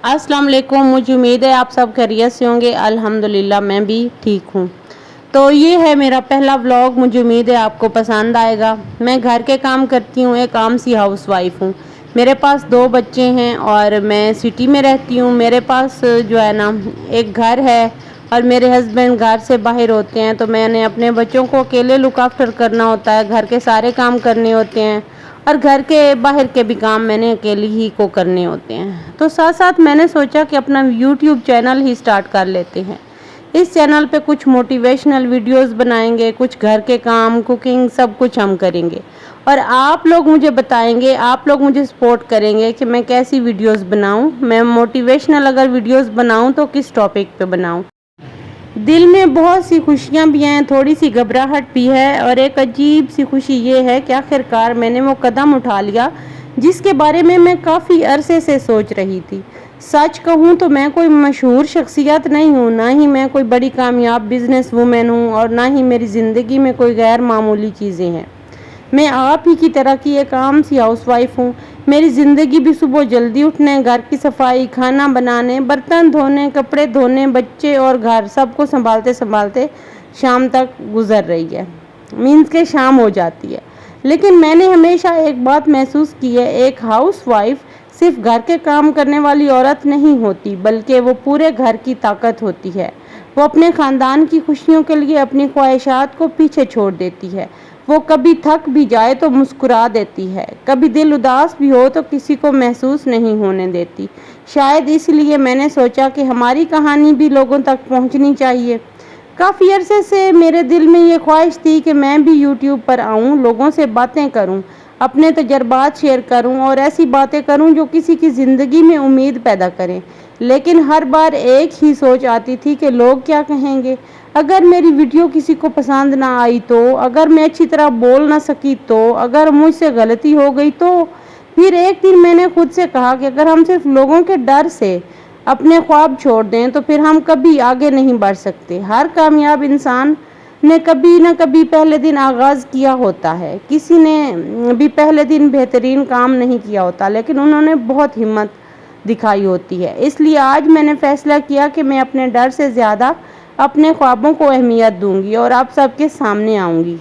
अस्सलाम वालेकुम। मुझे उम्मीद है आप सब खैरियत से होंगे। अल्हम्दुलिल्लाह मैं भी ठीक हूँ। तो ये है मेरा पहला व्लॉग। मुझे उम्मीद है आपको पसंद आएगा। मैं घर के काम करती हूँ, एक आम सी हाउस वाइफ हूँ। मेरे पास 2 बच्चे हैं और मैं सिटी में रहती हूँ। मेरे पास जो है ना एक घर है और मेरे हस्बैंड घर से बाहर होते हैं, तो मैंने अपने बच्चों को अकेले लुक आफ्टर करना होता है, घर के सारे काम करने होते हैं और घर के बाहर के भी काम मैंने अकेली ही को करने होते हैं। तो साथ साथ मैंने सोचा कि अपना यूट्यूब चैनल ही स्टार्ट कर लेते हैं। इस चैनल पे कुछ मोटिवेशनल वीडियोस बनाएंगे, कुछ घर के काम, कुकिंग, सब कुछ हम करेंगे और आप लोग मुझे बताएंगे, आप लोग मुझे सपोर्ट करेंगे कि मैं कैसी वीडियोस बनाऊं। मैं मोटिवेशनल अगर वीडियोस बनाऊं तो किस टॉपिक पे बनाऊं। दिल में बहुत सी खुशियां भी हैं, थोड़ी सी घबराहट भी है और एक अजीब सी खुशी ये है कि आखिरकार मैंने वो कदम उठा लिया जिसके बारे में मैं काफ़ी अरसे से सोच रही थी। सच कहूँ तो मैं कोई मशहूर शख्सियत नहीं हूँ, ना ही मैं कोई बड़ी कामयाब बिजनेस वूमेन हूँ और ना ही मेरी ज़िंदगी में कोई गैर मामूली चीज़ें हैं। मैं आप ही की तरह की एक आम सी हाउसवाइफ हूँ। मेरी ज़िंदगी भी सुबह जल्दी उठने, घर की सफाई, खाना बनाने, बर्तन धोने, कपड़े धोने, बच्चे और घर सबको संभालते संभालते शाम तक गुजर रही है। मीन्स के शाम हो जाती है। लेकिन मैंने हमेशा एक बात महसूस की है, एक हाउसवाइफ सिर्फ घर के काम करने वाली औरत नहीं होती, बल्कि वो पूरे घर की ताकत होती है। वो अपने ख़ानदान की खुशियों के लिए अपनी ख्वाहिशात को पीछे छोड़ देती है। वो कभी थक भी जाए तो मुस्कुरा देती है, कभी दिल उदास भी हो तो किसी को महसूस नहीं होने देती। शायद इसलिए मैंने सोचा कि हमारी कहानी भी लोगों तक पहुंचनी चाहिए। काफ़ी अरसे से मेरे दिल में ये ख्वाहिश थी कि मैं भी यूट्यूब पर आऊँ, लोगों से बातें करूँ, अपने तजर्बात शेयर करूँ और ऐसी बातें करूँ जो किसी की ज़िंदगी में उम्मीद पैदा करें। लेकिन हर बार एक ही सोच आती थी कि लोग क्या कहेंगे, अगर मेरी वीडियो किसी को पसंद ना आई तो, अगर मैं अच्छी तरह बोल ना सकी तो, अगर मुझसे गलती हो गई तो। फिर एक दिन मैंने खुद से कहा कि अगर हम सिर्फ लोगों के डर से अपने ख्वाब छोड़ दें तो फिर हम कभी आगे नहीं बढ़ सकते। हर कामयाब इंसान ने कभी न कभी पहले दिन आगाज़ किया होता है। किसी ने भी पहले दिन बेहतरीन काम नहीं किया होता, लेकिन उन्होंने बहुत हिम्मत दिखाई होती है। इसलिए आज मैंने फैसला किया कि मैं अपने डर से ज़्यादा अपने ख्वाबों को अहमियत दूंगी और आप सबके सामने आऊँगी।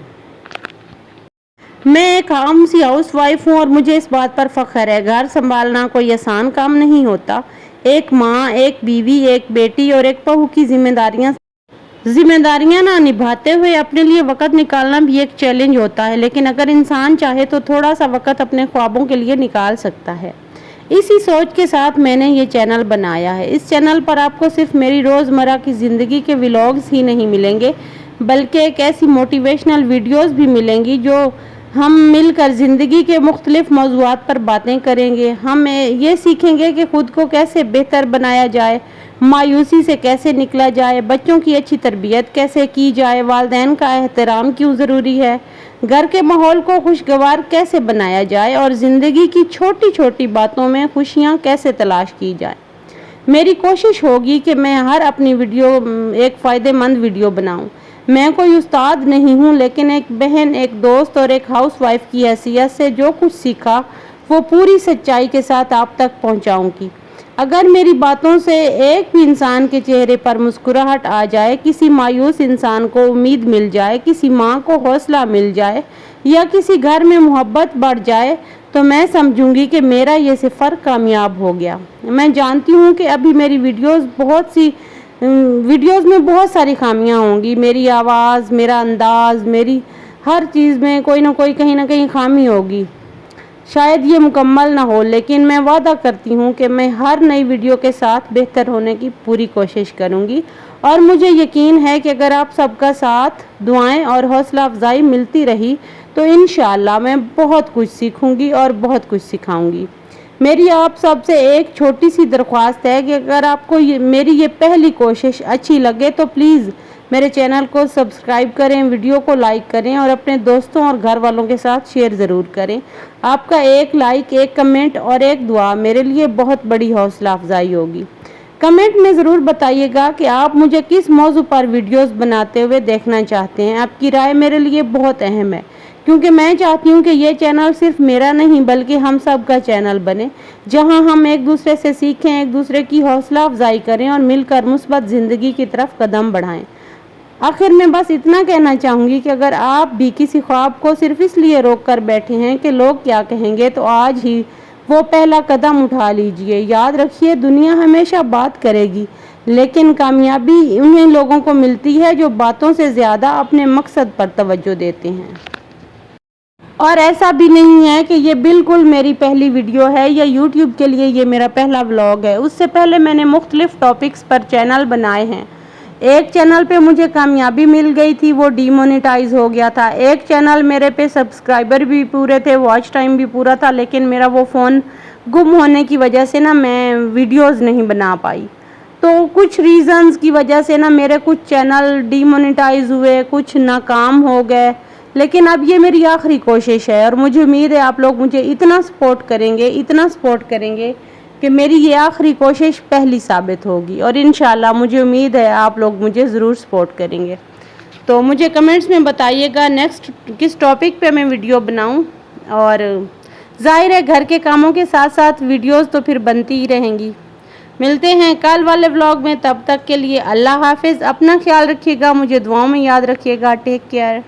मैं एक आम सी हाउस वाइफ हूँ और मुझे इस बात पर फ़ख्र है। घर संभालना कोई आसान काम नहीं होता। एक माँ, एक बीवी, एक बेटी और एक बहू की जिम्मेदारियाँ ना निभाते हुए अपने लिए वक़्त निकालना भी एक चैलेंज होता है। लेकिन अगर इंसान चाहे तो थोड़ा सा वक़्त अपने ख्वाबों के लिए निकाल सकता है। इसी सोच के साथ मैंने ये चैनल बनाया है। इस चैनल पर आपको सिर्फ मेरी रोज़मर्रा की ज़िंदगी के व्लॉग्स ही नहीं मिलेंगे, बल्कि एक ऐसी मोटिवेशनल वीडियोस भी मिलेंगी जो हम मिलकर ज़िंदगी के मुख्तलिफ मौज़ूआत पर बातें करेंगे। हम ये सीखेंगे कि ख़ुद को कैसे बेहतर बनाया जाए, मायूसी से कैसे निकला जाए, बच्चों की अच्छी तरबियत कैसे की जाए, वालिदैन का एहतराम क्यों ज़रूरी है, घर के माहौल को खुशगवार कैसे बनाया जाए और ज़िंदगी की छोटी छोटी बातों में खुशियाँ कैसे तलाश की जाए। मेरी कोशिश होगी कि मैं हर अपनी वीडियो एक फ़ायदेमंद वीडियो बनाऊं। मैं कोई उस्ताद नहीं हूं, लेकिन एक बहन, एक दोस्त और एक हाउसवाइफ की हैसियत से जो कुछ सीखा वो पूरी सच्चाई के साथ आप तक पहुंचाऊंगी। अगर मेरी बातों से एक भी इंसान के चेहरे पर मुस्कुराहट आ जाए, किसी मायूस इंसान को उम्मीद मिल जाए, किसी माँ को हौसला मिल जाए या किसी घर में मोहब्बत बढ़ जाए, तो मैं समझूंगी कि मेरा ये सफ़र कामयाब हो गया। मैं जानती हूँ कि अभी मेरी वीडियोस में बहुत सारी खामियां होंगी। मेरी आवाज़, मेरा अंदाज़, मेरी हर चीज़ में कोई ना कोई कहीं ना कहीं खामी होगी। शायद ये मुकम्मल ना हो, लेकिन मैं वादा करती हूँ कि मैं हर नई वीडियो के साथ बेहतर होने की पूरी कोशिश करूँगी और मुझे यकीन है कि अगर आप सबका साथ, दुआएं और हौसला अफजाई मिलती रही तो इंशाअल्लाह मैं बहुत कुछ सीखूँगी और बहुत कुछ सिखाऊँगी। मेरी आप सबसे एक छोटी सी दरख्वास्त है कि अगर आपको मेरी ये पहली कोशिश अच्छी लगे तो प्लीज़ मेरे चैनल को सब्सक्राइब करें, वीडियो को लाइक करें और अपने दोस्तों और घर वालों के साथ शेयर ज़रूर करें। आपका एक लाइक, एक कमेंट और एक दुआ मेरे लिए बहुत बड़ी हौसला अफजाई होगी। कमेंट में ज़रूर बताइएगा कि आप मुझे किस मौजू पर वीडियोस बनाते हुए देखना चाहते हैं। आपकी राय मेरे लिए बहुत अहम है, क्योंकि मैं चाहती हूँ कि ये चैनल सिर्फ मेरा नहीं बल्कि हम सब का चैनल बने, जहाँ हम एक दूसरे से सीखें, एक दूसरे की हौसला अफजाई करें और मिलकर मुस्बत ज़िंदगी की तरफ कदम बढ़ाएं। आखिर में बस इतना कहना चाहूँगी कि अगर आप भी किसी ख्वाब को सिर्फ इसलिए रोक कर बैठे हैं कि लोग क्या कहेंगे, तो आज ही वो पहला कदम उठा लीजिए। याद रखिए, दुनिया हमेशा बात करेगी, लेकिन कामयाबी उन्हीं लोगों को मिलती है जो बातों से ज़्यादा अपने मकसद पर तवज्जो देते हैं। और ऐसा भी नहीं है कि ये बिल्कुल मेरी पहली वीडियो है या यूट्यूब के लिए ये मेरा पहला व्लॉग है। उससे पहले मैंने मुख्तलिफ टॉपिक्स पर चैनल बनाए हैं। एक चैनल पे मुझे कामयाबी मिल गई थी, वो डीमोनेटाइज हो गया था। एक चैनल मेरे पे सब्सक्राइबर भी पूरे थे, वॉच टाइम भी पूरा था, लेकिन मेरा वो फ़ोन गुम होने की वजह से ना मैं वीडियोस नहीं बना पाई। तो कुछ रीज़न्स की वजह से ना मेरे कुछ चैनल डीमोनेटाइज हुए, कुछ नाकाम हो गए। लेकिन अब ये मेरी आखिरी कोशिश है और मुझे उम्मीद है आप लोग मुझे इतना सपोर्ट करेंगे कि मेरी ये आखिरी कोशिश पहली साबित होगी। और इंशाल्लाह मुझे उम्मीद है आप लोग मुझे ज़रूर सपोर्ट करेंगे। तो मुझे कमेंट्स में बताइएगा नेक्स्ट किस टॉपिक पे मैं वीडियो बनाऊं। और ज़ाहिर है घर के कामों के साथ साथ वीडियोस तो फिर बनती ही रहेंगी। मिलते हैं कल वाले व्लॉग में, तब तक के लिए अल्लाह हाफिज़। अपना ख्याल रखिएगा, मुझे दुआओं में याद रखिएगा। Take care.